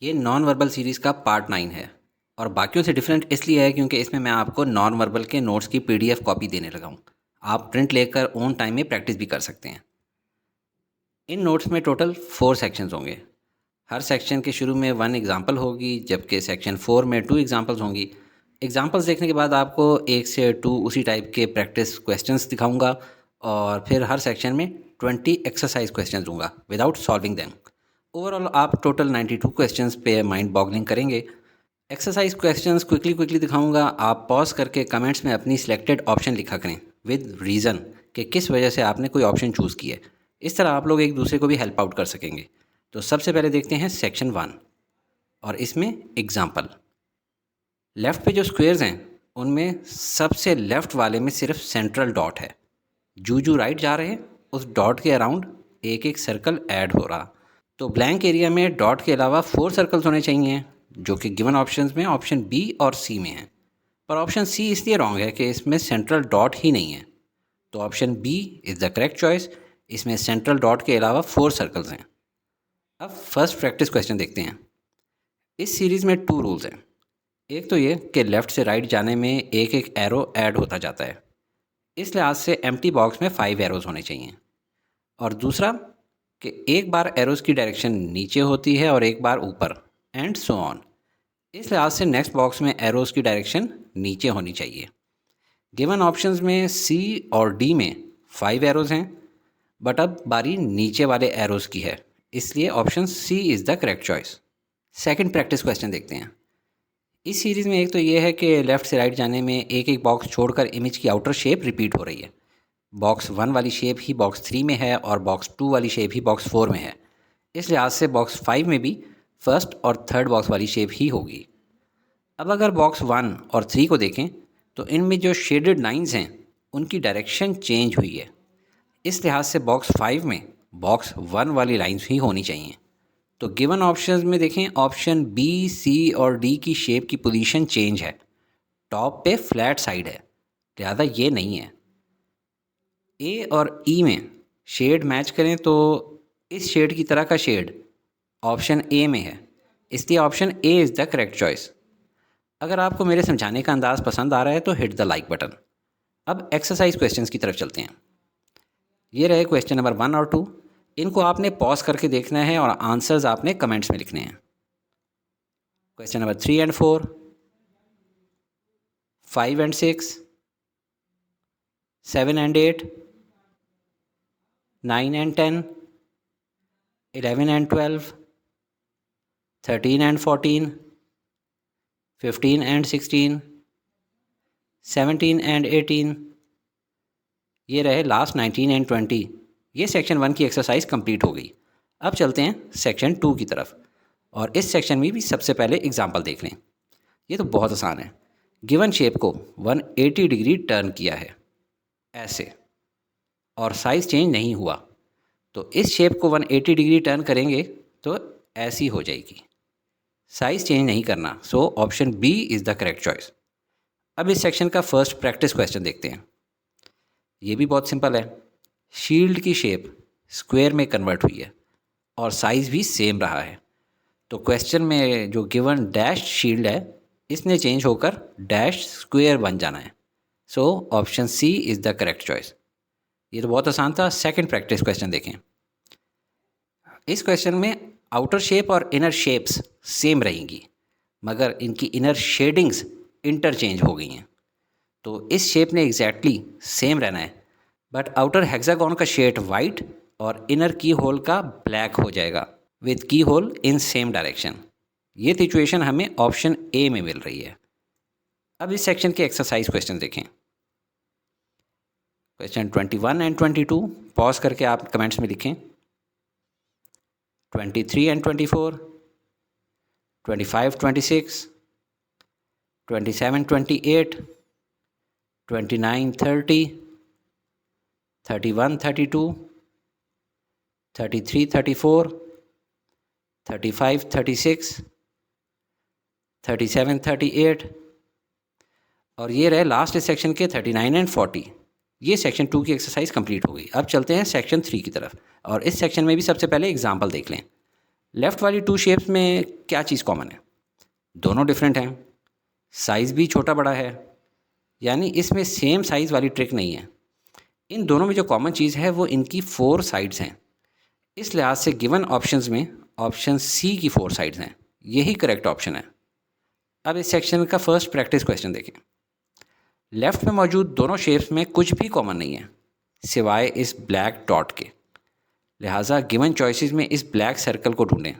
ये non verbal series का part 9 है और बाकियों से डिफरेंट इसलिए है क्योंकि इसमें मैं आपको नॉन वर्बल के नोट्स की पीडीएफ कॉपी देने लगा हूँ। आप प्रिंट लेकर ओन टाइम में प्रैक्टिस भी कर सकते हैं। इन नोट्स में टोटल 4 सेक्शंस होंगे। हर सेक्शन के शुरू में 1 एग्जांपल होगी, जबकि सेक्शन 4 में 2 एग्जांपल्स होंगी। एग्जांपल्स देखने के बाद आपको 1 से 2 उसी टाइप के प्रैक्टिस क्वेश्चंस दिखाऊंगा और फिर हर सेक्शन में 20 एक्सरसाइज क्वेश्चंस दूंगा विदाउट सॉल्विंग देम। ओवरऑल आप टोटल 92 क्वेश्चंस पे माइंड बॉगलिंग करेंगे। एक्सरसाइज क्वेश्चंस क्विकली दिखाऊंगा। आप पॉज करके कमेंट्स में अपनी सिलेक्टेड ऑप्शन लिखा करें विद रीज़न कि किस वजह से आपने कोई ऑप्शन चूज़ किया है। इस तरह आप लोग एक दूसरे को भी हेल्प आउट कर सकेंगे। तो सबसे पहले देखते हैं सेक्शन 1 और इसमें एग्जाम्पल। लेफ़्ट पे जो स्क्वेयर्स हैं उनमें सबसे लेफ़्ट वाले में सिर्फ सेंट्रल डॉट है। जू राइट जा रहे हैं उस डॉट के अराउंड एक एक सर्कल ऐड हो रहा। तो ब्लैंक एरिया में डॉट के अलावा 4 सर्कल्स होने चाहिए जो कि गिवन ऑप्शंस में ऑप्शन बी और सी में है। पर ऑप्शन सी इसलिए रॉन्ग है कि इसमें सेंट्रल डॉट ही नहीं है। तो option B is the correct choice. इसमें सेंट्रल डॉट के अलावा 4 सर्कल्स हैं। अब फर्स्ट प्रैक्टिस क्वेश्चन देखते हैं। इस सीरीज़ में 2 रूल्स हैं। एक तो ये कि लेफ़्ट से राइट जाने में एक एक एरो ऐड होता जाता है। इस लिहाज से एम्प्टी बॉक्स में 5 एरोज़ होने चाहिए। और दूसरा कि एक बार एरोज़ की डायरेक्शन नीचे होती है और एक बार ऊपर, एंड सो ऑन। इस लिहाज से नेक्स्ट बॉक्स में एरोज़ की डायरेक्शन नीचे होनी चाहिए। गिवन ऑप्शंस में सी और डी में 5 एरोज़ हैं, बट अब बारी नीचे वाले एरोज़ की है, इसलिए option C is the correct choice. Second practice question देखते हैं। इस सीरीज़ में एक तो ये है कि लेफ़्ट से राइट जाने में एक एक बॉक्स छोड़कर इमेज की आउटर शेप रिपीट हो रही है। बॉक्स 1 वाली शेप ही बॉक्स 3 में है और बॉक्स 2 वाली शेप ही बॉक्स 4 में है। इस लिहाज से बॉक्स 5 में भी फर्स्ट और थर्ड बॉक्स वाली शेप ही होगी। अब अगर बॉक्स 1 और 3 को देखें तो इनमें जो शेडेड लाइंस हैं उनकी डायरेक्शन चेंज हुई है। इस लिहाज से बॉक्स 5 में बॉक्स 1 वाली लाइंस ही होनी चाहिए। तो गिवन ऑप्शंस में देखें, ऑप्शन बी, सी और डी की शेप की पोजीशन चेंज है। टॉप पे फ्लैट साइड है, लिहाजा ये नहीं है। ए और ई में शेड मैच करें तो इस शेड की तरह का शेड ऑप्शन ए में है, इसलिए option A is the correct choice. अगर आपको मेरे समझाने का अंदाज़ पसंद आ रहा है तो हिट द लाइक बटन। अब एक्सरसाइज क्वेश्चंस की तरफ चलते हैं। ये रहे क्वेश्चन नंबर 1 और 2। इनको आपने पॉज करके देखना है और आंसर्स आपने कमेंट्स में लिखने हैं। Question number 3 and 4, 5 and 6, 7 and 8, 9 and 10, 11 and 12, 13 and 14, 15 and 16, 17 and 18। ये रहे लास्ट 19 एंड 20। ये सेक्शन 1 की एक्सरसाइज कंप्लीट हो गई। अब चलते हैं सेक्शन 2 की तरफ और इस सेक्शन में भी सबसे पहले एग्जांपल देख लें। ये तो बहुत आसान है। गिवन शेप को 180 डिग्री टर्न किया है ऐसे, और साइज़ चेंज नहीं हुआ। तो इस शेप को 180 डिग्री टर्न करेंगे तो ऐसी हो जाएगी। साइज़ चेंज नहीं करना, so option B is the correct choice. अब इस सेक्शन का फर्स्ट प्रैक्टिस क्वेश्चन देखते हैं। ये भी बहुत सिंपल है। शील्ड की शेप स्क्वायर में कन्वर्ट हुई है और साइज़ भी सेम रहा है। तो क्वेश्चन में जो गिवन डैश शील्ड है इसने चेंज होकर डैश स्क्वायर बन जाना है। So option C is the correct choice. ये तो बहुत आसान था। सेकंड प्रैक्टिस क्वेश्चन देखें। इस क्वेश्चन में आउटर शेप और इनर शेप्स सेम रहेंगी, मगर इनकी इनर शेडिंग्स इंटरचेंज हो गई हैं। तो इस शेप ने एग्जैक्टली सेम रहना है, बट आउटर हेक्सागोन का शेड वाइट और इनर की होल का ब्लैक हो जाएगा विद की होल इन सेम डायरेक्शन। ये सिचुएशन हमें ऑप्शन ए में मिल रही है। अब इस सेक्शन के एक्सरसाइज क्वेश्चन देखें। क्वेश्चन 21 एंड 22 पॉज करके आप कमेंट्स में लिखें। 23 एंड 24, 25, 26, 27, 28, 29, 30, 31, 32, 33, 34, 35, 36, 37, 38 और ये रहे लास्ट इस सेक्शन के 39 एंड 40। ये सेक्शन 2 की एक्सरसाइज कंप्लीट हो गई। अब चलते हैं सेक्शन 3 की तरफ और इस सेक्शन में भी सबसे पहले एग्जांपल देख लें। लेफ़्ट वाली 2 शेप्स में क्या चीज़ कॉमन है? दोनों डिफरेंट हैं, साइज़ भी छोटा बड़ा है, यानी इसमें सेम साइज़ वाली ट्रिक नहीं है। इन दोनों में जो कॉमन चीज़ है वो इनकी 4 साइड्स हैं। इस लिहाज से गिवन ऑप्शंस में ऑप्शन सी की 4 साइड्स हैं, यही करेक्ट ऑप्शन है। अब इस सेक्शन का फर्स्ट प्रैक्टिस क्वेश्चन देखें। लेफ़्ट में मौजूद दोनों शेप्स में कुछ भी कॉमन नहीं है सिवाय इस ब्लैक डॉट के। लिहाजा गिवन चॉइसेस में इस ब्लैक सर्कल को ढूंढें।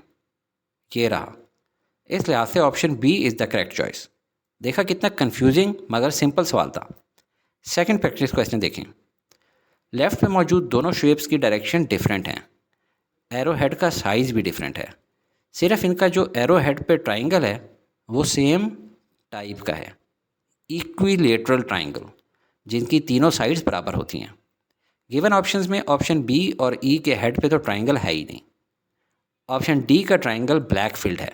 ये रहा। इस लिहाज से option B is the correct choice. देखा कितना कंफ्यूजिंग मगर सिंपल सवाल था। सेकंड प्रैक्टिस क्वेश्चन देखें। लेफ़्ट में मौजूद दोनों शेप्स की डायरेक्शन डिफरेंट हैं। एरो हेड का साइज़ भी डिफरेंट है। सिर्फ इनका जो एरो हेड पे ट्राइंगल है वो सेम टाइप का है, इक्विलेटरल ट्राइंगल, जिनकी तीनों साइड्स बराबर होती हैं। गिवन ऑप्शंस में ऑप्शन बी और ई के हेड पे तो ट्राइंगल है ही नहीं। ऑप्शन डी का ट्राइंगल ब्लैक फिल्ड है।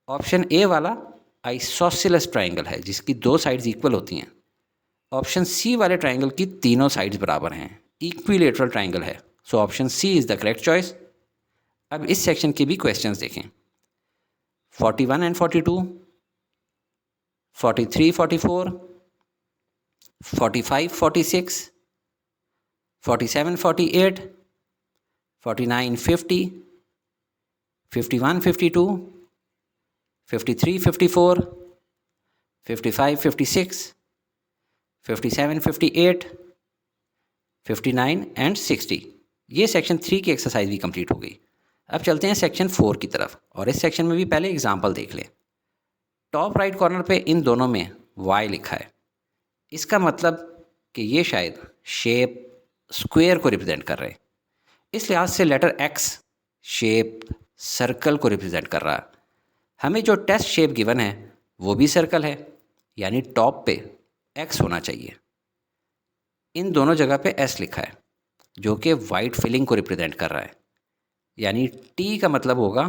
ऑप्शन ए वाला आइसोसेलेस ट्राइंगल है जिसकी 2 साइड्स इक्वल होती हैं। ऑप्शन सी वाले ट्राइंगल की तीनों साइड्स बराबर हैं, इक्विलेटरल ट्राइंगल है। So option C is the correct choice. अब इस सेक्शन के भी क्वेश्चंस देखें। 41 एंड 42, 43, 44, 45, 46, 47, 48, 49, 50, 51, 52, 53, 54, 55, 56, 57, 58, 59 एंड 60। ये सेक्शन 3 की एक्सरसाइज भी कंप्लीट हो गई। अब चलते हैं सेक्शन 4 की तरफ और इस सेक्शन में भी पहले एग्जाम्पल देख लें। टॉप राइट कॉर्नर पे इन दोनों में y लिखा है। इसका मतलब कि ये शायद शेप स्क्वायर को रिप्रेजेंट कर रहे हैं। इस लिहाज से लेटर x शेप सर्कल को रिप्रेजेंट कर रहा है। हमें जो टेस्ट शेप गिवन है वो भी सर्कल है, यानी टॉप पे x होना चाहिए। इन दोनों जगह पे s लिखा है जो कि वाइट फिलिंग को रिप्रेजेंट कर रहा है, यानी t का मतलब होगा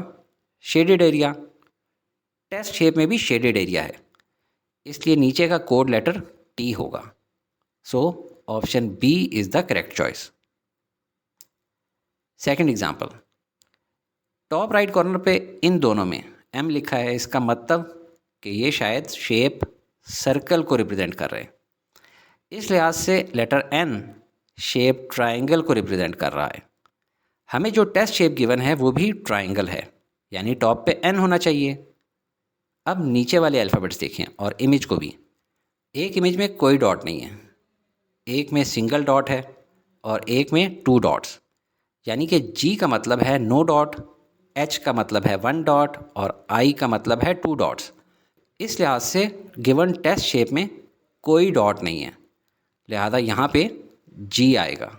शेडेड एरिया। टेस्ट शेप में भी शेडेड एरिया है, इसलिए नीचे का कोड लेटर t होगा। So option B is the correct choice. Second example. Top right corner पे इन दोनों में m लिखा है। इसका मतलब कि ये शायद शेप सर्कल को रिप्रेजेंट कर रहे हैं। इस लिहाज से लेटर n शेप ट्राइंगल को रिप्रेजेंट कर रहा है। हमें जो टेस्ट शेप गिवन है वो भी ट्राइंगल है, यानी टॉप पे n होना चाहिए। अब नीचे वाले अल्फ़ाबेट्स देखें और इमेज को भी। एक इमेज में कोई डॉट नहीं है, एक में सिंगल डॉट है और एक में 2 डॉट्स, यानी कि G का मतलब है नो डॉट, H का मतलब है 1 डॉट और I का मतलब है 2 डॉट्स। इस लिहाज से गिवन टेस्ट शेप में कोई डॉट नहीं है, लिहाजा यहाँ पे G आएगा।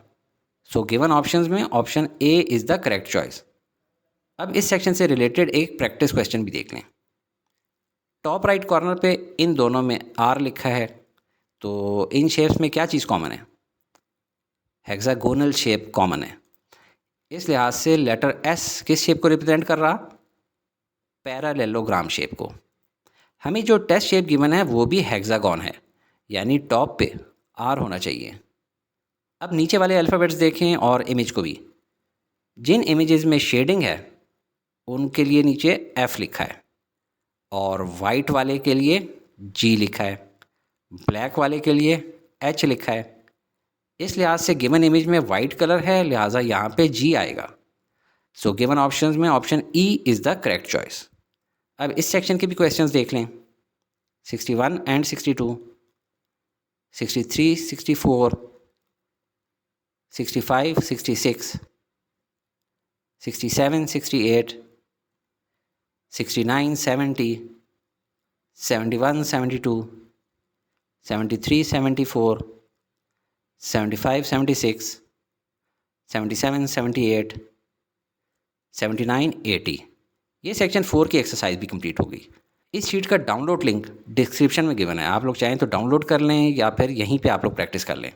सो गिवन ऑप्शंस में option A is the correct choice. अब इस सेक्शन से रिलेटेड एक प्रैक्टिस क्वेश्चन भी देख लें। टॉप राइट कॉर्नर पे इन दोनों में R लिखा है, तो इन शेप्स में क्या चीज़ कॉमन है? हेक्सागोनल शेप कॉमन है। इस लिहाज से लेटर S किस शेप को रिप्रेजेंट कर रहा? पैरालेलोग्राम शेप को। हमें जो टेस्ट शेप गिवन है वो भी हेक्सागोन है, यानी टॉप पे R होना चाहिए। अब नीचे वाले अल्फ़ाबेट्स देखें और इमेज को भी। जिन इमेजेस में शेडिंग है उनके लिए नीचे F लिखा है और वाइट वाले के लिए G लिखा है, ब्लैक वाले के लिए H लिखा है। इस लिहाज से गिवन इमेज में वाइट कलर है, लिहाजा यहाँ पे G आएगा। सो गिवन ऑप्शंस में option E is the correct choice. अब इस सेक्शन के भी क्वेश्चंस देख लें। 61 एंड 62, 63, 64, 65, 66, 67, 68, 69, 70, 71, 72, 73, 74, 75, 76, 77, 78, 79, 80। ये सेक्शन 4 की एक्सरसाइज भी कंप्लीट हो गई। इस शीट का डाउनलोड लिंक डिस्क्रिप्शन में गिवन है, आप लोग चाहें तो डाउनलोड कर लें या फिर यहीं पे आप लोग प्रैक्टिस कर लें।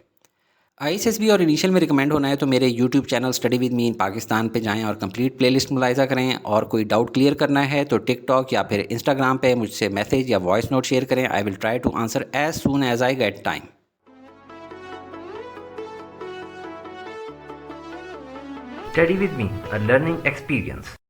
ISSB और इनिशियल में रिकमेंड होना है तो मेरे YouTube channel study with me in Pakistan पे जाएं और कंप्लीट प्लेलिस्ट मुलाहिजा करें। और कोई डाउट क्लियर करना है तो टिकटॉक या फिर इंस्टाग्राम पे मुझसे मैसेज या वॉइस नोट शेयर करें। I will try to answer as soon as I get time. Study with me, a learning experience.